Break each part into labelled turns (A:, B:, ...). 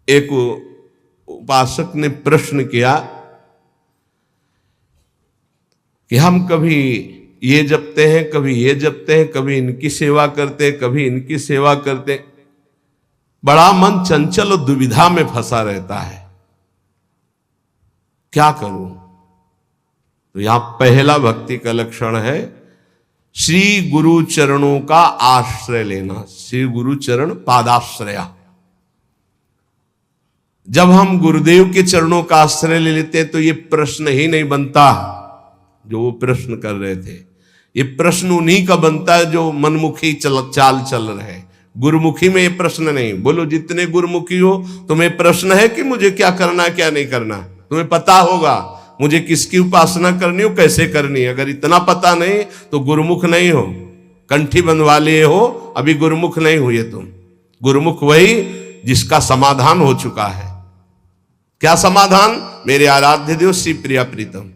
A: एक उपासक ने प्रश्न किया कि हम कभी ये जपते हैं, कभी ये जपते हैं, कभी इनकी सेवा करते हैं, कभी इनकी सेवा करते हैं, बड़ा मन चंचल और दुविधा में फंसा रहता है, क्या करूं? तो यहां पहला भक्ति का लक्षण है श्री गुरु चरणों का आश्रय लेना। श्री गुरु चरण पादाश्रया। जब हम गुरुदेव के चरणों का आश्रय ले लेते हैं तो ये प्रश्न ही नहीं बनता जो वो प्रश्न कर रहे थे। ये प्रश्न उन्हीं का बनता है जो मनमुखी चाल चल रहे हैं। गुरुमुखी में ये प्रश्न नहीं। बोलो जितने गुरुमुखी हो, तुम्हें प्रश्न है कि मुझे क्या करना है क्या नहीं करना। तुम्हें पता होगा मुझे किसकी उपासना करनी हो, कैसे करनी है। अगर इतना पता नहीं तो गुरुमुख नहीं हो, कंठी बंधवा लिए हो, अभी गुरुमुख नहीं हुए तुम। गुरुमुख वही जिसका समाधान हो चुका है। क्या समाधान? मेरे आराध्य देव श्री प्रिया प्रीतम,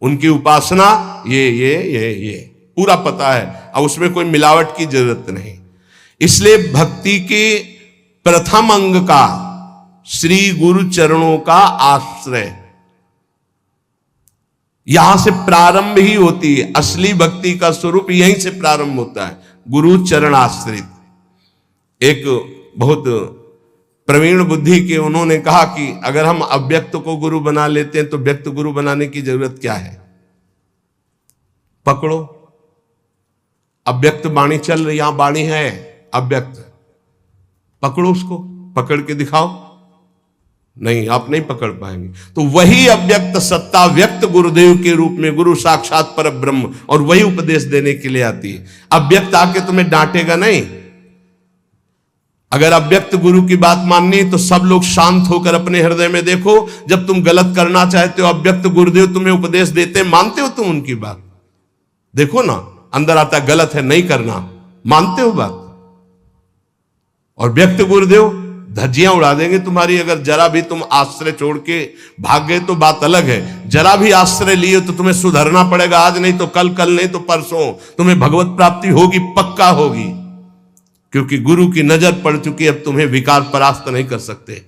A: उनकी उपासना ये पूरा पता है। अब उसमें कोई मिलावट की जरूरत नहीं। इसलिए भक्ति के प्रथम अंग का श्री गुरु चरणों का आश्रय, यहां से प्रारंभ ही होती है। असली भक्ति का स्वरूप यहीं से प्रारंभ होता है, गुरु चरण आश्रित। एक बहुत प्रवीण बुद्धि के उन्होंने कहा कि अगर हम अव्यक्त को गुरु बना लेते हैं तो व्यक्त गुरु बनाने की जरूरत क्या है? पकड़ो, अव्यक्त वाणी चल रही, यहां वाणी है अव्यक्त, पकड़ो उसको, पकड़ के दिखाओ। नहीं, आप नहीं पकड़ पाएंगे। तो वही अव्यक्त सत्ता व्यक्त गुरुदेव के रूप में, गुरु साक्षात पर ब्रह्म, और वही उपदेश देने के लिए आती है। अव्यक्त आके तुम्हें डांटेगा नहीं। अगर अव्यक्त गुरु की बात माननी है तो सब लोग शांत होकर अपने हृदय में देखो। जब तुम गलत करना चाहते हो, अव्यक्त गुरुदेव तुम्हें उपदेश देते हैं, मानते हो तुम उनकी बात? देखो ना, अंदर आता गलत है, नहीं करना, मानते हो बात? और व्यक्त गुरुदेव धज्जियां उड़ा देंगे तुम्हारी। अगर जरा भी तुम आश्रय छोड़ के भाग गए तो बात अलग है। जरा भी आश्रय लिए तो तुम्हें सुधरना पड़ेगा। आज नहीं तो कल, कल नहीं तो परसों तुम्हें भगवत प्राप्ति होगी, पक्का होगी। क्योंकि गुरु की नजर पड़ चुकी, अब तुम्हें विकार परास्त नहीं कर सकते।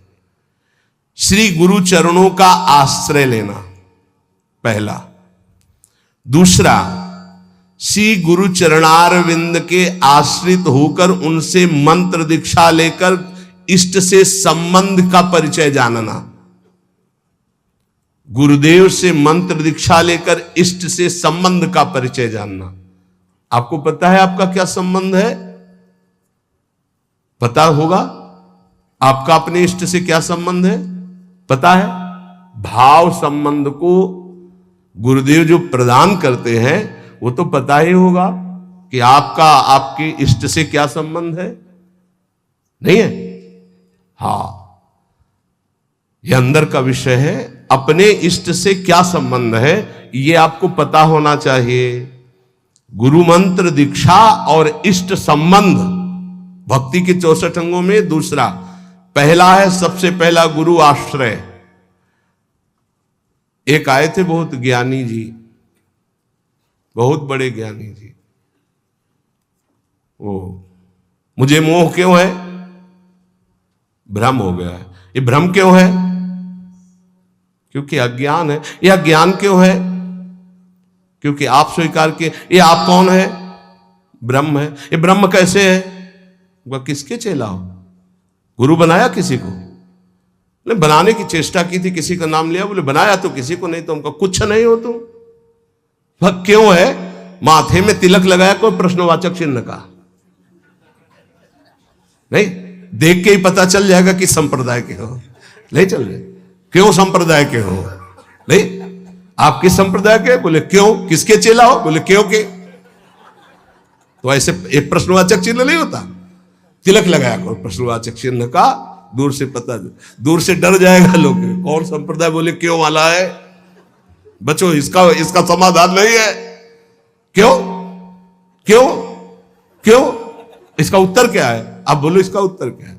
A: श्री गुरु चरणों का आश्रय लेना पहला। दूसरा, श्री गुरु चरणारविंद के आश्रित होकर उनसे मंत्र दीक्षा लेकर इष्ट से संबंध का परिचय जानना। गुरुदेव से मंत्र दीक्षा लेकर इष्ट से संबंध का परिचय जानना। आपको पता है आपका क्या संबंध है? पता होगा आपका अपने इष्ट से क्या संबंध है? पता है? भाव संबंध को गुरुदेव जो प्रदान करते हैं वो तो पता ही होगा कि आपका आपके इष्ट से क्या संबंध है। नहीं है? हाँ, यह अंदर का विषय है। अपने इष्ट से क्या संबंध है ये आपको पता होना चाहिए। गुरु मंत्र दीक्षा और इष्ट संबंध भक्ति के 64 अंगों में दूसरा। पहला है, सबसे पहला गुरु आश्रय। एक आए थे बहुत ज्ञानी जी, बहुत बड़े ज्ञानी जी। वो, मुझे मोह क्यों है? भ्रम हो गया है। ये भ्रम क्यों है? क्योंकि अज्ञान है। ये अज्ञान क्यों है? क्योंकि आप स्वीकार किए। ये आप कौन है? ब्रह्म है। ये ब्रह्म कैसे है? वह किसके चेला हो? गुरु बनाया किसी को? नहीं, बनाने की चेष्टा की थी, किसी का नाम लिया, बोले बनाया तो किसी को नहीं। तो हमको कुछ नहीं हो तुम। वह क्यों है? माथे में तिलक लगाया, कोई प्रश्नवाचक चिन्ह का नहीं, देख के ही पता चल जाएगा कि संप्रदाय के हो। नहीं चल रहे, क्यों संप्रदाय के हो? नहीं, आप किस संप्रदाय के? बोले क्यों? किसके चेला हो? बोले क्यों के। तो ऐसे एक प्रश्नवाचक चिन्ह नहीं होता। तिलक लगाया कोई प्रश्नवाचक चिन्ह का, दूर से पता, दूर से डर जाएगा लोग, कौन संप्रदाय, बोले क्यों वाला है। बच्चों, इसका समाधान नहीं है। क्यों क्यों क्यों? इसका उत्तर क्या है? आप बोलो इसका उत्तर क्या है?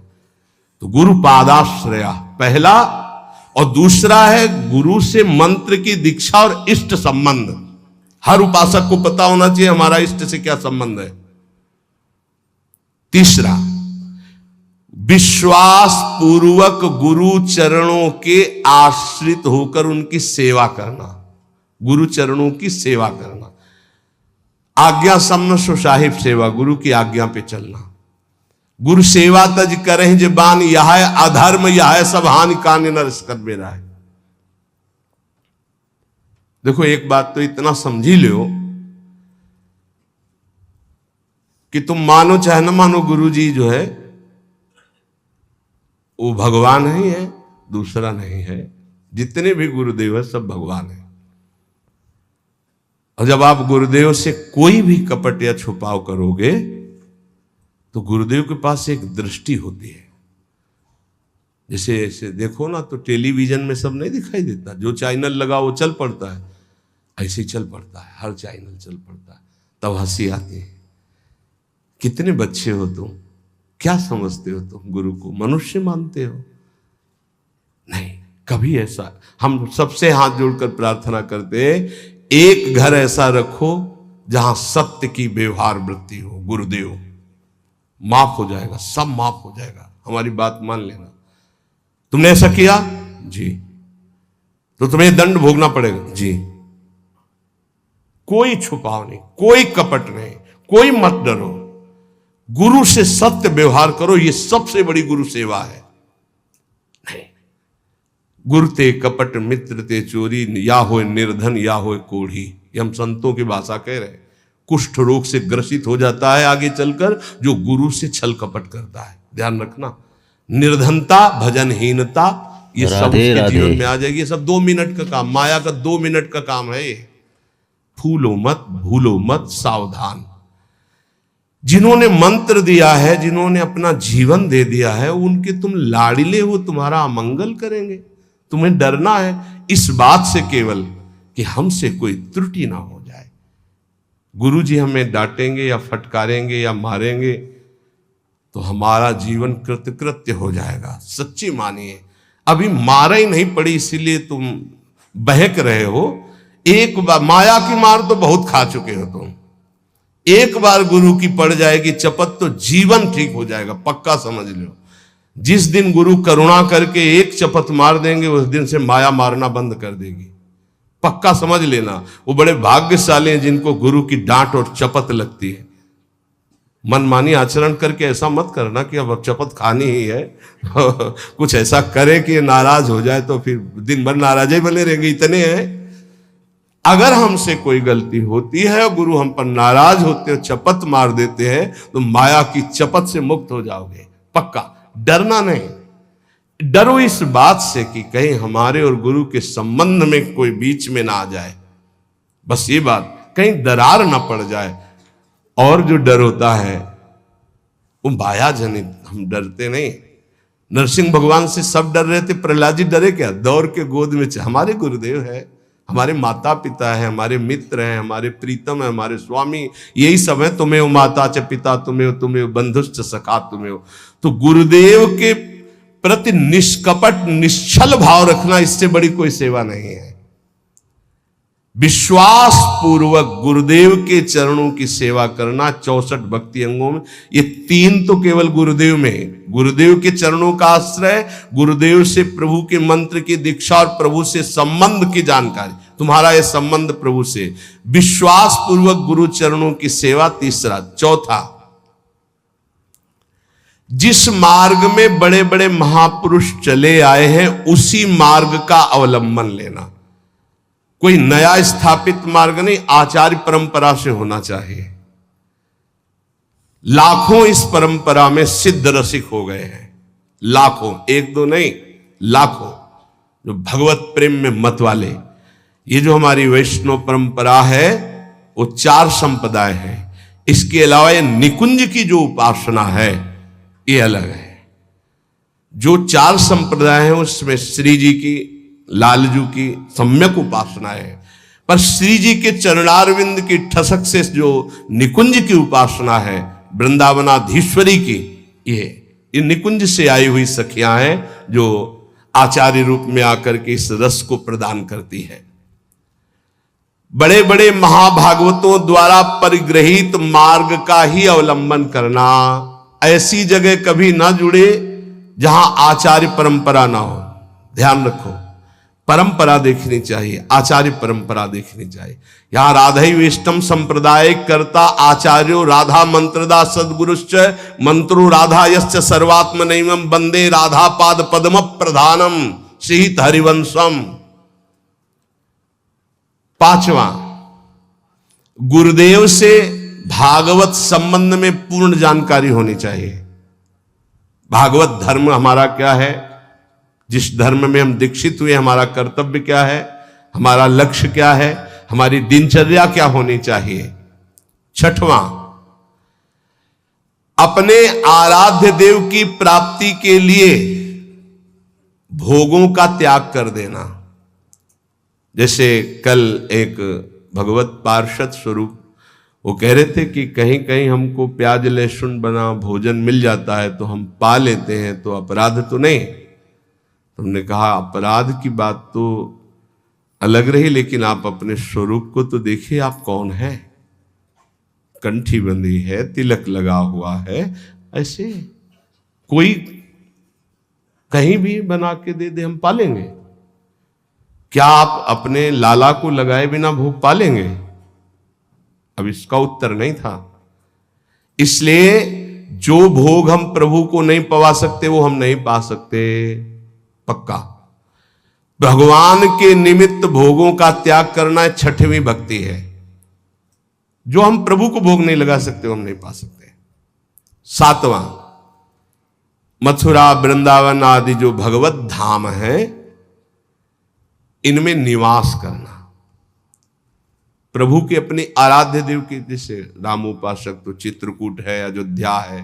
A: तो गुरु पादाश्रया पहला, और दूसरा है गुरु से मंत्र की दीक्षा और इष्ट संबंध। हर उपासक को पता होना चाहिए हमारा इष्ट से क्या संबंध है। तीसरा, विश्वास पूर्वक गुरु चरणों के आश्रित होकर उनकी सेवा करना, गुरु चरणों की सेवा करना। आज्ञा सम्न सो साहिब सेवा, गुरु की आज्ञा पे चलना। गुरु सेवा तज करें जबान, यह अधर्म यह सब हानि कान नरस कर मेरा है। देखो एक बात तो इतना समझी लो कि तुम मानो चाहे न मानो, गुरु जी जो है वो भगवान ही है, दूसरा नहीं है। जितने भी गुरुदेव है सब भगवान है। और जब आप गुरुदेव से कोई भी कपट या छुपाव करोगे तो गुरुदेव के पास एक दृष्टि होती है। जैसे ऐसे देखो ना तो टेलीविजन में सब नहीं दिखाई देता, जो चैनल लगा वो चल पड़ता है, ऐसे ही चल पड़ता है, हर चैनल चल पड़ता है। तब हंसी आती है। कितने बच्चे हो तुम, क्या समझते हो तुम गुरु को? मनुष्य मानते हो? नहीं, कभी ऐसा। हम सबसे हाथ जोड़कर प्रार्थना करते हैं, एक घर ऐसा रखो जहां सत्य की व्यवहार वृत्ति हो। गुरुदेव माफ हो जाएगा, सब माफ हो जाएगा। हमारी बात मान लेना। तुमने ऐसा किया जी तो तुम्हें दंड भोगना पड़ेगा जी। कोई छुपाव नहीं, कोई कपट नहीं, कोई मत डरो। गुरु से सत्य व्यवहार करो, ये सबसे बड़ी गुरु सेवा है। नहीं, गुरु ते कपट मित्र ते चोरी, या हो निर्धन या हो कोढ़ी। ये हम संतों की भाषा कह रहे हैं। कुष्ठ रोग से ग्रसित हो जाता है आगे चलकर जो गुरु से छल कपट करता है। ध्यान रखना, निर्धनता, भजनहीनता, ये सब उसके जीवन में आ जाएगी। ये सब 2 मिनट का काम, माया का 2 मिनट का काम है ये। फूलो मत, भूलो मत, सावधान। जिन्होंने मंत्र दिया है, जिन्होंने अपना जीवन दे दिया है, उनके तुम लाडिले हो, तुम्हारा अमंगल करेंगे। तुम्हें डरना है इस बात से केवल कि हमसे कोई त्रुटि ना हो जाए। गुरु जी हमें डांटेंगे या फटकारेंगे या मारेंगे तो हमारा जीवन कृतकृत्य हो जाएगा। सच्ची मानिए, अभी मारा ही नहीं पड़ी इसीलिए तुम बहक रहे हो। एक बार माया की मार तो बहुत खा चुके हो तुम। एक बार गुरु की पड़ जाएगी चपत तो जीवन ठीक हो जाएगा, पक्का समझ लो। जिस दिन गुरु करुणा करके एक चपत मार देंगे उस दिन से माया मारना बंद कर देगी, पक्का समझ लेना। वो बड़े भाग्यशाली हैं जिनको गुरु की डांट और चपत लगती है। मनमानी आचरण करके ऐसा मत करना कि अब चपत खानी ही है कुछ ऐसा करे कि नाराज हो जाए तो फिर दिन भर नाराज ही बने रहेंगे। इतने हैं, अगर हमसे कोई गलती होती है और गुरु हम पर नाराज होते हो, चपत मार देते हैं, तो माया की चपत से मुक्त हो जाओगे, पक्का। डरना नहीं, डरो इस बात से कि कहीं हमारे और गुरु के संबंध में कोई बीच में ना आ जाए। बस ये बात, कहीं दरार ना पड़ जाए। और जो डर होता है वो माया जनित, हम डरते नहीं। नरसिंह भगवान से सब डर रहे थे, प्रहलाद जी डरे क्या? दौड़ के गोद में हमारे गुरुदेव है, हमारे माता पिता है, हमारे मित्र हैं, हमारे प्रीतम है, हमारे स्वामी, यही सब है। तुम्हें हो माता च पिता तुम्हें हो, तुम्हें हो बंधुश्च सखा तुम्हें हो। तो गुरुदेव के प्रति निष्कपट निश्चल भाव रखना, इससे बड़ी कोई सेवा नहीं है। विश्वास पूर्वक गुरुदेव के चरणों की सेवा करना 64 भक्ति अंगों में, ये 3 तो केवल गुरुदेव में। गुरुदेव के चरणों का आश्रय, गुरुदेव से प्रभु के मंत्र की दीक्षा और प्रभु से संबंध की जानकारी, तुम्हारा ये संबंध प्रभु से। विश्वास पूर्वक गुरु चरणों की सेवा तीसरा। चौथा, जिस मार्ग में बड़े बड़े महापुरुष चले आए हैं उसी मार्ग का अवलंबन लेना। कोई नया स्थापित मार्ग नहीं, आचार्य परंपरा से होना चाहिए। लाखों इस परंपरा में सिद्ध रसिक हो गए हैं, लाखों, 1-2 नहीं, लाखों, जो भगवत प्रेम में मत वाले। ये जो हमारी वैष्णव परंपरा है वो 4 संप्रदाय है। इसके अलावा ये निकुंज की जो उपासना है ये अलग है। जो 4 संप्रदाय हैं उसमें श्री जी की, लालजू की सम्यक उपासना है, पर श्री जी के चरणारविंद की ठसक से जो निकुंज की उपासना है, वृंदावनाधीश्वरी की, ये निकुंज से आई हुई सखियां हैं जो आचार्य रूप में आकर के इस रस को प्रदान करती है। बड़े बड़े महाभागवतों द्वारा परिग्रहित मार्ग का ही अवलंबन करना, ऐसी जगह कभी ना जुड़े जहां आचार्य परंपरा ना हो। ध्यान रखो, परंपरा देखनी चाहिए, आचार्य परंपरा देखनी चाहिए। यहां राधैवेष्टम संप्रदाय कर्ता आचार्यो राधा मंत्रदा सद्गुरुश्च मंत्रो राधा यश्च सर्वात्मनैवं वंदे राधा पाद पद्म प्रधानम श्रीत हरिवंशम। पांचवा, गुरुदेव से भागवत संबंध में पूर्ण जानकारी होनी चाहिए। भागवत धर्म हमारा क्या है, जिस धर्म में हम दीक्षित हुए हमारा कर्तव्य क्या है, हमारा लक्ष्य क्या है, हमारी दिनचर्या क्या होनी चाहिए। छठवां, अपने आराध्य देव की प्राप्ति के लिए भोगों का त्याग कर देना। जैसे कल एक भगवत पार्षद स्वरूप वो कह रहे थे कि कहीं कहीं हमको प्याज लहसुन बना भोजन मिल जाता है तो हम पा लेते हैं, तो अपराध तो नहीं। तुमने कहा अपराध की बात तो अलग रही, लेकिन आप अपने स्वरूप को तो देखिए, आप कौन है। कंठी बंधी है, तिलक लगा हुआ है, ऐसे कोई कहीं भी बना के दे दे हम पालेंगे। क्या आप अपने लाला को लगाए बिना भोग पालेंगे? अब इसका उत्तर नहीं था। इसलिए जो भोग हम प्रभु को नहीं पवा सकते वो हम नहीं पा सकते, पक्का। भगवान के निमित्त भोगों का त्याग करना छठवीं भक्ति है। जो हम प्रभु को भोग नहीं लगा सकते वो हम नहीं पा सकते। सातवां, मथुरा वृंदावन आदि जो भगवत धाम है इनमें निवास करना। प्रभु के अपने आराध्य देव के, जैसे रामोपासक तो चित्रकूट है, अयोध्या है,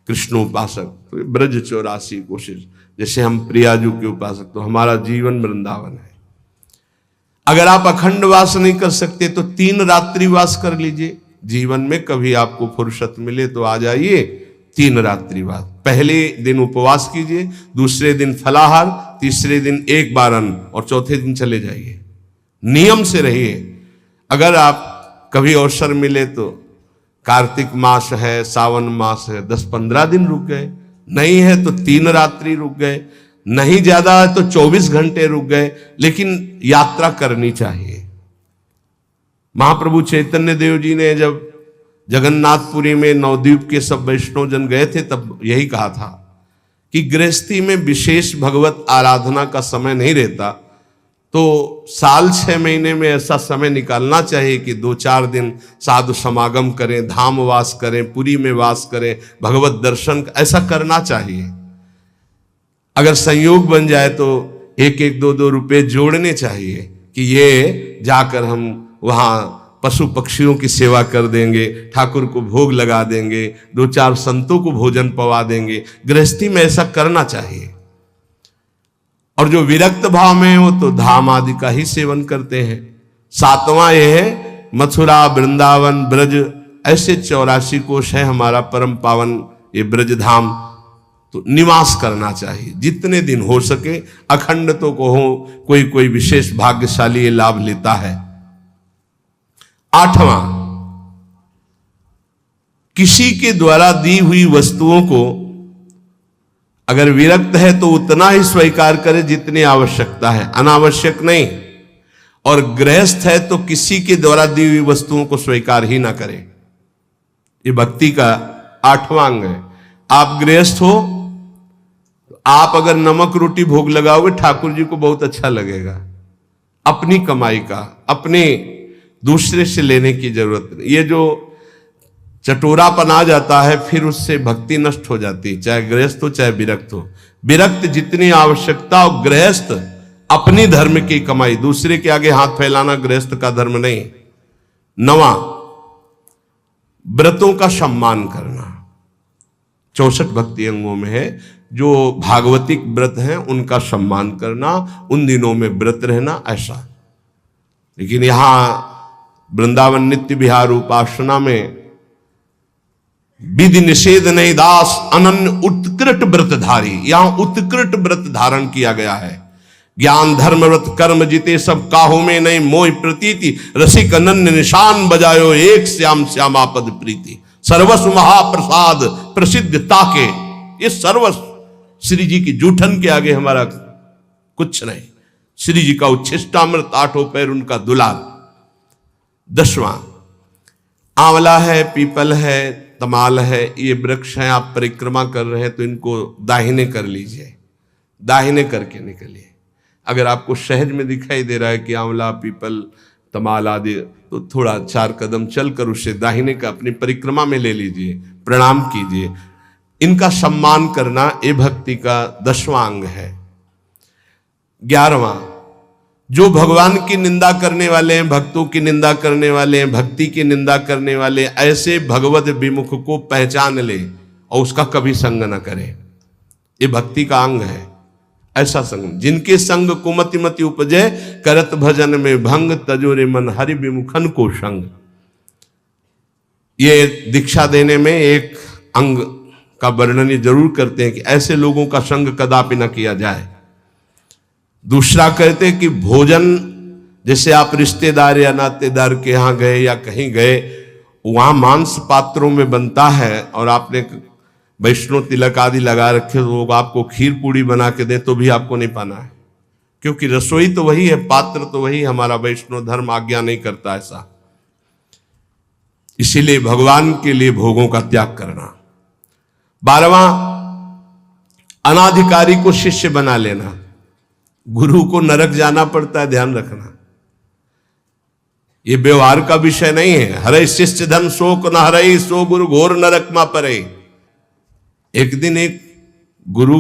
A: कृष्णोपासक तो ब्रज 84 कोशिश, जैसे हम प्रियाजू के उपासक तो हमारा जीवन वृंदावन है। अगर आप अखंड वास नहीं कर सकते तो 3 रात्रि वास कर लीजिए। जीवन में कभी आपको फुर्सत मिले तो आ जाइए, 3 रात्रि वास। पहले दिन उपवास कीजिए, दूसरे दिन फलाहार, तीसरे दिन एक बार अन्न और चौथे दिन चले जाइए। नियम से रहिए। अगर आप कभी अवसर मिले तो कार्तिक मास है, सावन मास है, 10-15 दिन रुक गए, नहीं है तो 3 रात्रि रुक गए, नहीं ज्यादा है तो 24 घंटे रुक गए, लेकिन यात्रा करनी चाहिए। महाप्रभु चैतन्य देव जी ने जब जगन्नाथपुरी में नवद्वीप के सब वैष्णव जन गए थे तब यही कहा था कि गृहस्थी में विशेष भगवत आराधना का समय नहीं रहता, तो साल 6 महीने में ऐसा समय निकालना चाहिए कि 2-4 दिन साधु समागम करें, धाम वास करें, पुरी में वास करें, भगवत दर्शन, ऐसा करना चाहिए। अगर संयोग बन जाए तो 1-1, 2-2 रुपए जोड़ने चाहिए कि ये जाकर हम वहाँ पशु पक्षियों की सेवा कर देंगे, ठाकुर को भोग लगा देंगे, 2-4 संतों को भोजन पवा देंगे। गृहस्थी में ऐसा करना चाहिए। और जो विरक्त भाव में वो तो धाम आदि का ही सेवन करते हैं। 7वां यह है मथुरा वृंदावन ब्रज, ऐसे 84 कोश है हमारा परम पावन ये ब्रज धाम, तो निवास करना चाहिए जितने दिन हो सके। अखंड तो को हो, कोई कोई विशेष भाग्यशाली ये लाभ लेता है। 8वां, किसी के द्वारा दी हुई वस्तुओं को अगर विरक्त है तो उतना ही स्वीकार करे जितनी आवश्यकता है, अनावश्यक नहीं। और गृहस्थ है तो किसी के द्वारा दी हुई वस्तुओं को स्वीकार ही ना करे। ये भक्ति का 8वां अंग है। आप गृहस्थ हो तो आप अगर नमक रोटी भोग लगाओगे ठाकुर जी को बहुत अच्छा लगेगा। अपनी कमाई का, अपने दूसरे से लेने की जरूरत नहीं। ये जो चटोरापन आ जाता है फिर उससे भक्ति नष्ट हो जाती है, चाहे गृहस्थ हो चाहे विरक्त हो। विरक्त जितनी आवश्यकता और गृहस्थ अपनी धर्म की कमाई, दूसरे के आगे हाथ फैलाना गृहस्थ का धर्म नहीं। 9वां, व्रतों का सम्मान करना। 64 भक्ति अंगों में है। जो भागवतिक व्रत हैं उनका सम्मान करना, उन दिनों में व्रत रहना, ऐसा। लेकिन यहां वृंदावन नित्य विहार उपासना में विधि निषेध नहीं दास अनन्य उत्कृष्ट व्रतधारी, यहां उत्कृष्ट व्रत धारण किया गया है। ज्ञान धर्म व्रत कर्म जीते सब काहू में नहीं मोह प्रतीति, रसिक अनन्य निशान बजायो एक श्याम श्यामा पद प्रीति। सर्वस्व महाप्रसाद प्रसिद्ध ताके, ये सर्वस्व श्री जी की जूठन के आगे हमारा कुछ नहीं। श्री जी का उच्छिष्टामृत, आठों पैर उनका दुलार। 10वां, आंवला है, पीपल है, तमाल है, ये वृक्ष हैं। आप परिक्रमा कर रहे हैं तो इनको दाहिने कर लीजिए, दाहिने करके निकलिए। अगर आपको सहज में दिखाई दे रहा है कि आंवला, पीपल, तमाल आदि, तो थोड़ा 4 कदम चलकर उसे दाहिने का अपनी परिक्रमा में ले लीजिए, प्रणाम कीजिए। इनका सम्मान करना ये भक्ति का 10वां अंग है। 11वां, जो भगवान की निंदा करने वाले हैं, भक्तों की निंदा करने वाले हैं, भक्ति की निंदा करने वाले, ऐसे भगवत विमुख को पहचान ले और उसका कभी संग न करे। ये भक्ति का अंग है। ऐसा संग, जिनके संग कुमति मति उपजे, करत भजन में भंग, तजोरे मन हरि विमुखन को संग। ये दीक्षा देने में एक अंग का वर्णन जरूर करते हैं कि ऐसे लोगों का संग कदापि न किया जाए। दूसरा कहते हैं कि भोजन, जैसे आप रिश्तेदार या नातेदार के यहाँ गए या कहीं गए, वहां मांस पात्रों में बनता है और आपने वैष्णो तिलक आदि लगा रखे, तो आपको खीर पूड़ी बना के दे तो भी आपको नहीं पाना है, क्योंकि रसोई तो वही है, पात्र तो वही। हमारा वैष्णो धर्म आज्ञा नहीं करता ऐसा। इसीलिए भगवान के लिए भोगों का त्याग करना। 12वां, अनाधिकारी को शिष्य बना लेना। गुरु को नरक जाना पड़ता है, ध्यान रखना। ये व्यवहार का विषय नहीं है। हरे शिष्य धन शोक न हरे, सो गुरु घोर नरक मा परे। एक दिन एक गुरु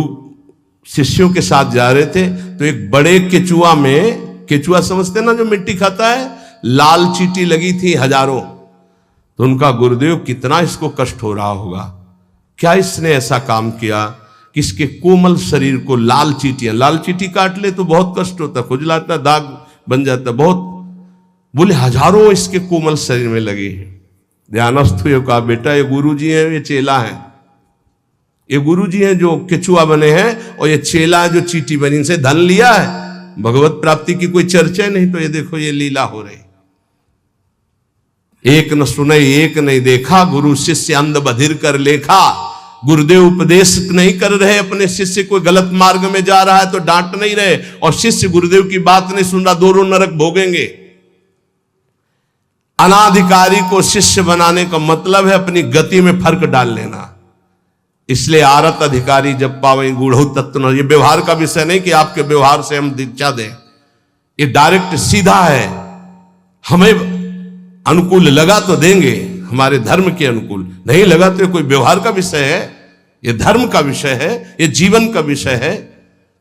A: शिष्यों के साथ जा रहे थे, तो एक बड़े केचुआ में, केचुआ समझते ना जो मिट्टी खाता है, लाल चींटी लगी थी हजारों। तो उनका गुरुदेव, कितना इसको कष्ट हो रहा होगा, क्या इसने ऐसा काम किया कि इसके कोमल शरीर को लाल चींटी काट ले तो बहुत कष्ट होता, खुजलाता, दाग बन जाता बहुत। बोले हजारों इसके कोमल शरीर में लगे हैं। ध्यानस्थ हुए, कहा बेटा ये गुरु जी हैं, ये चेला है। ये गुरु जी हैं जो केचुआ बने हैं, और ये चेला जो चींटी बनी, इनसे धन लिया है। भगवत प्राप्ति की कोई चर्चा नहीं, तो ये देखो ये लीला हो रही। एक न सुने एक नहीं देखा, गुरु शिष्य अंध बधिर कर लेखा। गुरुदेव उपदेश नहीं कर रहे, अपने शिष्य को गलत मार्ग में जा रहा है तो डांट नहीं रहे, और शिष्य गुरुदेव की बात नहीं सुन रहा, दोनों नरक भोगेंगे। अनाधिकारी को शिष्य बनाने का मतलब है अपनी गति में फर्क डाल लेना। इसलिए आरत अधिकारी जब पावे गूढ़ तत्व न, ये व्यवहार का विषय नहीं कि आपके व्यवहार से हम दीक्षा दें। ये डायरेक्ट सीधा है। हमें अनुकूल लगा तो देंगे, हमारे धर्म के अनुकूल नहीं लगा तो कोई व्यवहार का विषय है, ये धर्म का विषय है, ये जीवन का विषय है।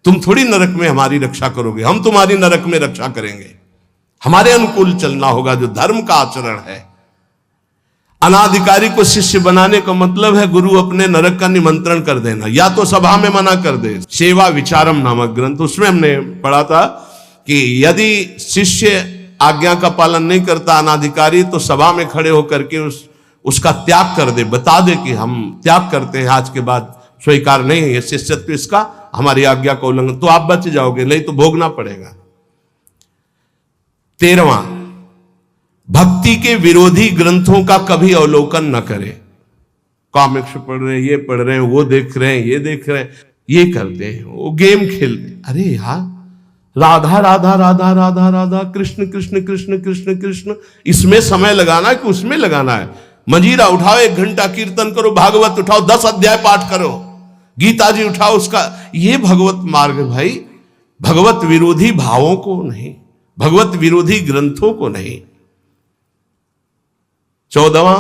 A: तुम थोड़ी नरक में हमारी रक्षा करोगे, हम तुम्हारी नरक में रक्षा करेंगे। हमारे अनुकूल चलना होगा, जो धर्म का आचरण है। अनाधिकारी को शिष्य बनाने का मतलब है गुरु अपने नरक का निमंत्रण कर देना, या तो सभा में मना कर दे। सेवा विचारम नामक ग्रंथ, उसमें हमने पढ़ा था कि यदि शिष्य आज्ञा का पालन नहीं करता अनाधिकारी, तो सभा में खड़े होकर के उसका त्याग कर दे, बता दे कि हम त्याग करते हैं, आज के बाद स्वीकार नहीं है ये शिष्यत्व इसका, हमारी आज्ञा का उल्लंघन, तो आप बच जाओगे, नहीं तो भोगना पड़ेगा। 13वां, भक्ति के विरोधी ग्रंथों का कभी अवलोकन न करे। कॉमिक्स पढ़ रहे हैं, ये पढ़ रहे हैं, वो देख रहे हैं, ये देख रहे हैं, ये करते हैं, वो गेम खेलते। अरे यार, राधा राधा राधा राधा राधा, कृष्ण कृष्ण कृष्ण कृष्ण कृष्ण, इसमें समय लगाना है कि उसमें लगाना है? मंजीरा उठाओ, 1 घंटा कीर्तन करो, भागवत उठाओ, 10 अध्याय पाठ करो, गीता जी उठाओ, उसका ये भगवत मार्ग भाई। भगवत विरोधी भावों को नहीं, भगवत विरोधी ग्रंथों को नहीं। 14वां,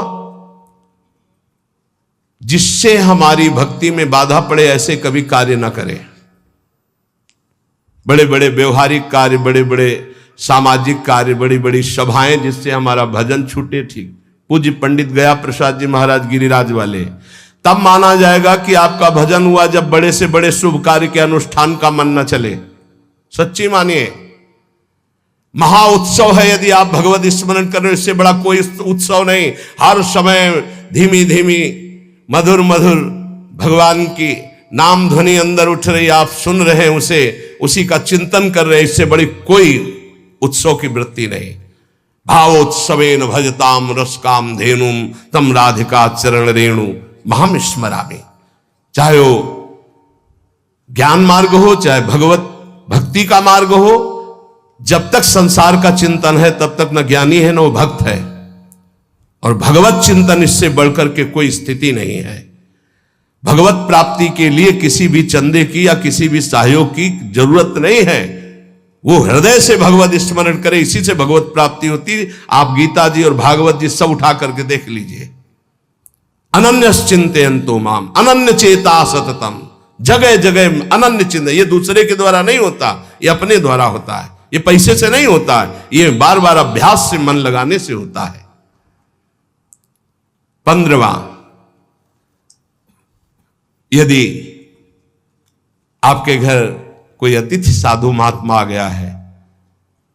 A: जिससे हमारी भक्ति में बाधा पड़े ऐसे कभी कार्य ना करें। बड़े बड़े व्यवहारिक कार्य, बड़े बड़े सामाजिक कार्य, बड़ी बड़ी सभाएं जिससे हमारा भजन छूटे, ठीक। पूज्य पंडित गया प्रसाद जी महाराज गिरिराज वाले, तब माना जाएगा कि आपका भजन हुआ जब बड़े से बड़े शुभ कार्य के अनुष्ठान का मन न चले। सच्ची मानिए, महा उत्सव है यदि आप भगवत स्मरण कर रहे हो, इससे बड़ा कोई उत्सव नहीं। हर समय धीमी धीमी मधुर मधुर भगवान की नाम ध्वनि अंदर उठ रही, आप सुन रहे हैं उसे, उसी का चिंतन कर रहे हैं, इससे बड़ी कोई उत्सव की वृत्ति नहीं। भावोत्सवेन भजताम रसकाम धेनुम तम राधिका चरण रेणु महाम स्मरामि। चाहे वो ज्ञान मार्ग हो, चाहे भगवत भक्ति का मार्ग हो, जब तक संसार का चिंतन है तब तक न ज्ञानी है न वो भक्त है। और भगवत चिंतन इससे बढ़कर के कोई स्थिति नहीं है। भगवत प्राप्ति के लिए किसी भी चंदे की या किसी भी सहयोग की जरूरत नहीं है। वो हृदय से भगवत स्मरण करे, इसी से भगवत प्राप्ति होती। आप गीता जी और भागवत जी सब उठा करके देख लीजिए। अनन्य चिंतयन्तो माम अनन्य चेता सततम, जगह जगह अनन्य चिंतन। ये दूसरे के द्वारा नहीं होता, ये अपने द्वारा होता है। ये पैसे से नहीं होता है, ये बार बार अभ्यास से, मन लगाने से होता है। 15वां, यदि आपके घर कोई अतिथि साधु महात्मा आ गया है,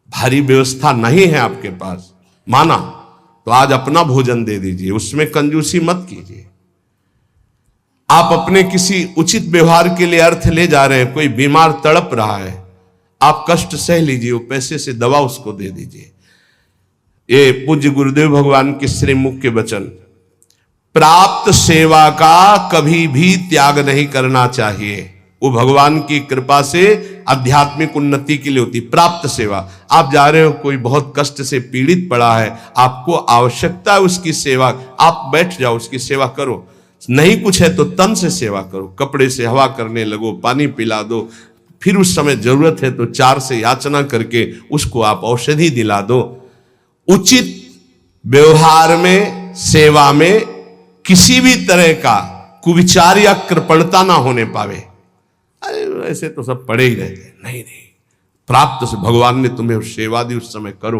A: भारी व्यवस्था नहीं है आपके पास, माना तो आज अपना भोजन दे दीजिए, उसमें कंजूसी मत कीजिए। आप अपने किसी उचित व्यवहार के लिए अर्थ ले जा रहे हैं, कोई बीमार तड़प रहा है, आप कष्ट सह लीजिए, वो पैसे से दवा उसको दे दीजिए। ये पूज्य गुरुदेव भगवान के श्रीमुख के वचन। प्राप्त सेवा का कभी भी त्याग नहीं करना चाहिए। वो भगवान की कृपा से आध्यात्मिक उन्नति के लिए होती। प्राप्त सेवा, आप जा रहे हो, कोई बहुत कष्ट से पीड़ित पड़ा है, आपको आवश्यकता है उसकी सेवा, आप बैठ जाओ, उसकी सेवा करो। नहीं कुछ है तो तन से सेवा करो, कपड़े से हवा करने लगो, पानी पिला दो, फिर उस समय जरूरत है तो 4 से याचना करके उसको आप औषधि दिला दो। उचित व्यवहार में, सेवा में किसी भी तरह का कुविचार या कृपणता ना होने पावे। अरे ऐसे तो सब पड़े ही रहते, नहीं नहीं, प्राप्त से भगवान ने तुम्हें सेवा दी, उस समय करो।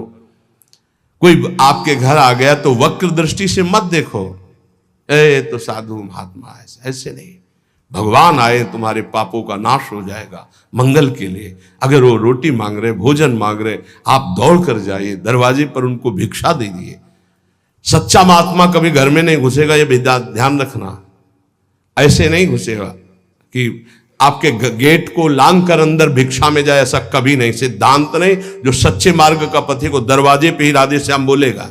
A: कोई आपके घर आ गया तो वक्र दृष्टि से मत देखो, ए तो साधु महात्मा है, ऐसे नहीं। भगवान आए, तुम्हारे पापों का नाश हो जाएगा मंगल के लिए। अगर वो रोटी मांग रहे, भोजन मांग रहे, आप दौड़ कर जाइए, दरवाजे पर उनको भिक्षा दीजिए। सच्चा महात्मा कभी घर में नहीं घुसेगा, ये ध्यान रखना। ऐसे नहीं घुसेगा कि आपके गेट को लांग कर अंदर भिक्षा में जाए, ऐसा कभी नहीं, सिद्धांत नहीं। जो सच्चे मार्ग का पथिक को दरवाजे पे ही राधे श्याम बोलेगा,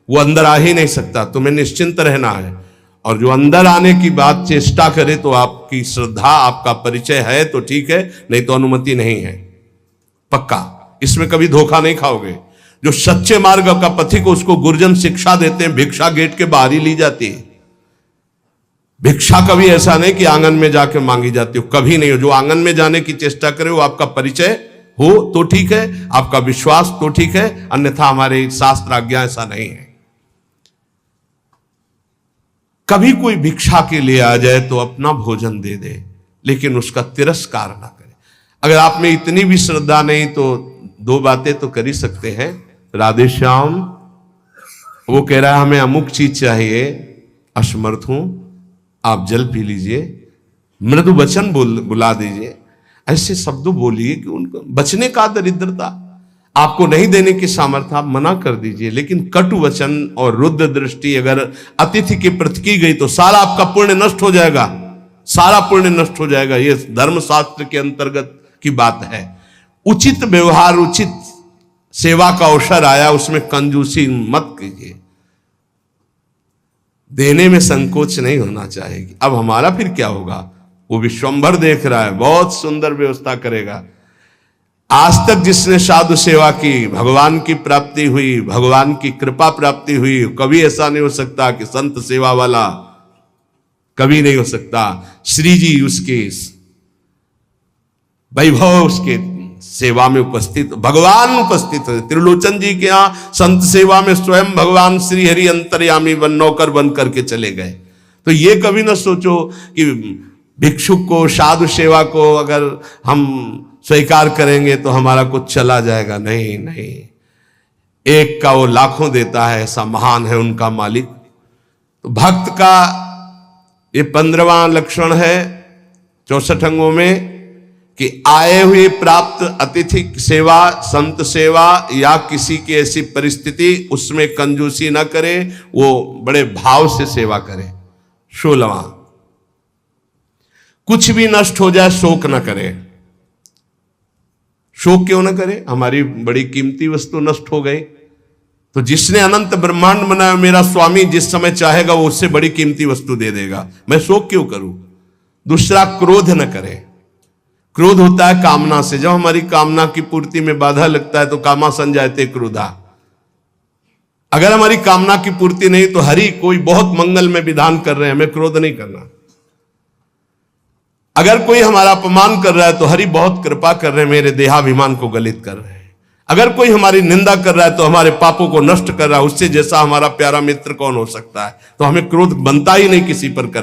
A: वो अंदर आ ही नहीं सकता। तुम्हें निश्चिंत रहना है। और जो अंदर आने की बात चेष्टा करे तो आपकी श्रद्धा, आपका परिचय है तो ठीक है, नहीं तो अनुमति नहीं है, पक्का। इसमें कभी धोखा नहीं खाओगे। जो सच्चे मार्ग का पथिक को, उसको गुरुजन शिक्षा देते हैं, भिक्षा गेट के बाहर ही ली जाती है। भिक्षा कभी ऐसा नहीं कि आंगन में जाके मांगी जाती हो, कभी नहीं हो। जो आंगन में जाने की चेष्टा करे वो आपका परिचय हो तो ठीक है, आपका विश्वास तो ठीक है, अन्यथा हमारे शास्त्र आज्ञा ऐसा नहीं है। कभी कोई भिक्षा के लिए आ जाए तो अपना भोजन दे दे, लेकिन उसका तिरस्कार ना करे। अगर आप में इतनी भी श्रद्धा नहीं तो 2 बातें तो कर ही सकते हैं। राधे श्याम, वो कह रहा है हमें अमुक चीज चाहिए, असमर्थ हूं, आप जल पी लीजिए, मृदु वचन बुला दीजिए। ऐसे शब्द बोलिए कि उनको बचने का दरिद्रता, आपको नहीं देने की सामर्थ्य, आप मना कर दीजिए। लेकिन कटु वचन और रुद्र दृष्टि अगर अतिथि के प्रति की गई तो सारा आपका पुण्य नष्ट हो जाएगा, सारा पुण्य नष्ट हो जाएगा। ये धर्मशास्त्र के अंतर्गत की बात है। उचित व्यवहार, उचित सेवा का अवसर आया, उसमें कंजूसी मत कीजिए। देने में संकोच नहीं होना चाहिए। अब हमारा फिर क्या होगा? वो विश्वंभर देख रहा है, बहुत सुंदर व्यवस्था करेगा। आज तक जिसने साधु सेवा की, भगवान की प्राप्ति हुई, भगवान की कृपा प्राप्ति हुई। कभी ऐसा नहीं हो सकता कि संत सेवा वाला, कभी नहीं हो सकता। श्री जी उसके वैभव, उसके सेवा में उपस्थित, भगवान उपस्थित है। त्रिलोचन जी के यहाँ संत सेवा में स्वयं भगवान श्री हरि अंतर्यामी बन नौकर बन करके चले गए। तो ये कभी ना सोचो कि भिक्षुक को, साधु सेवा को अगर हम स्वीकार करेंगे तो हमारा कुछ चला जाएगा। नहीं नहीं, एक का वो लाखों देता है, ऐसा महान है उनका मालिक। तो भक्त का ये 15वां लक्षण है 64 अंगों में कि आए हुए प्राप्त अतिथि सेवा, संत सेवा या किसी की ऐसी परिस्थिति, उसमें कंजूसी ना करे, वो बड़े भाव से सेवा करे। 16वां, कुछ भी नष्ट हो जाए शोक ना करे। शोक क्यों ना करे? हमारी बड़ी कीमती वस्तु नष्ट हो गई, तो जिसने अनंत ब्रह्मांड बनाया मेरा स्वामी जिस समय चाहेगा वो उससे बड़ी कीमती वस्तु दे देगा, मैं शोक क्यों करूं। दूसरा, क्रोध न करें। क्रोध होता है कामना से, जब हमारी कामना की पूर्ति में बाधा लगता है तो कामा संजायते क्रोधा। अगर हमारी कामना की पूर्ति नहीं तो हरि कोई बहुत मंगल में विधान कर रहे हैं, हमें क्रोध नहीं करना। अगर कोई हमारा अपमान कर रहा है तो हरि बहुत कृपा कर रहे हैं, मेरे देहाभिमान को गलित कर रहे हैं। अगर कोई हमारी निंदा कर रहा है तो हमारे पापों को नष्ट कर रहा है, उससे जैसा हमारा प्यारा मित्र कौन हो सकता है। तो हमें क्रोध बनता ही नहीं किसी पर कर